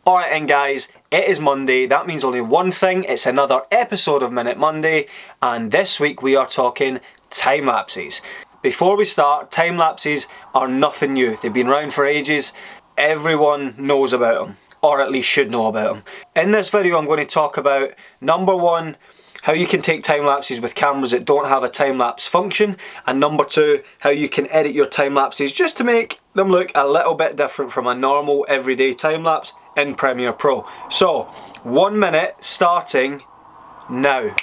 Alright then guys, it is Monday. That means only one thing. It's another episode of Minute Monday, and this week we are talking time lapses. Before we start, time lapses are nothing new. They've been around for ages. Everyone knows about them, or at least should know about them. In this video I'm going to talk about number one, how you can take time lapses with cameras that don't have a time lapse function, and number two, how you can edit your time lapses just to make them look a little bit different from a normal everyday time lapse in Premiere Pro. So 1 minute starting now.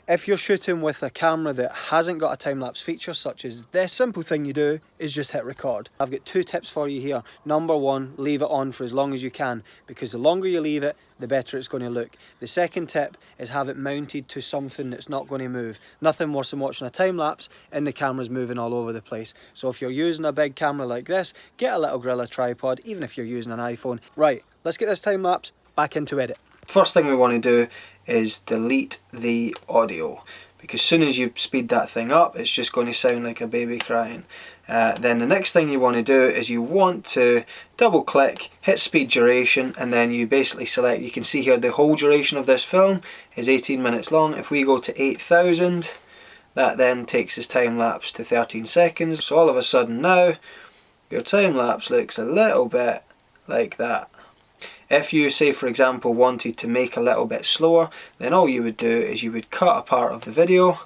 If you're shooting with a camera that hasn't got a time-lapse feature, such as this, simple thing you do is just hit record. I've got 2 tips for you here. Number one, leave it on for as long as you can, because the longer you leave it, the better it's going to look. The second tip is have it mounted to something that's not going to move. Nothing worse than watching a time-lapse and the camera's moving all over the place. So if you're using a big camera like this, get a little Gorilla tripod, even if you're using an iPhone. Right, let's get this time-lapse back into edit. First thing we want to do is delete the audio, because as soon as you speed that thing up, it's just going to sound like a baby crying. Then the next thing you want to do is you want to double click, hit speed duration, and then you basically select, you can see here the whole duration of this film is 18 minutes long. If we go to 8,000, that then takes this time lapse to 13 seconds. So all of a sudden now your time lapse looks a little bit like that. If you, say for example, wanted to make a little bit slower, then all you would do is you would cut a part of the video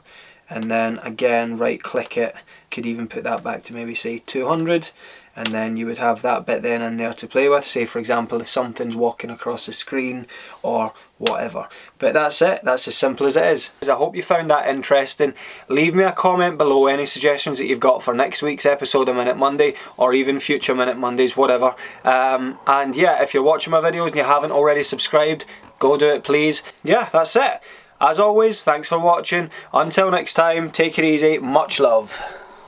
and then again right click it. Could even put that back to maybe say 200, and then you would have that bit then in there to play with. Say for example if something's walking across the screen or whatever. But that's it, that's as simple as it is. I hope you found that interesting. Leave me a comment below any suggestions that you've got for next week's episode of Minute Monday, or even future Minute Mondays, whatever. And yeah, if you're watching my videos and you haven't already subscribed, go do it please. Yeah, that's it. As always, thanks for watching. Until next time, take it easy, much love.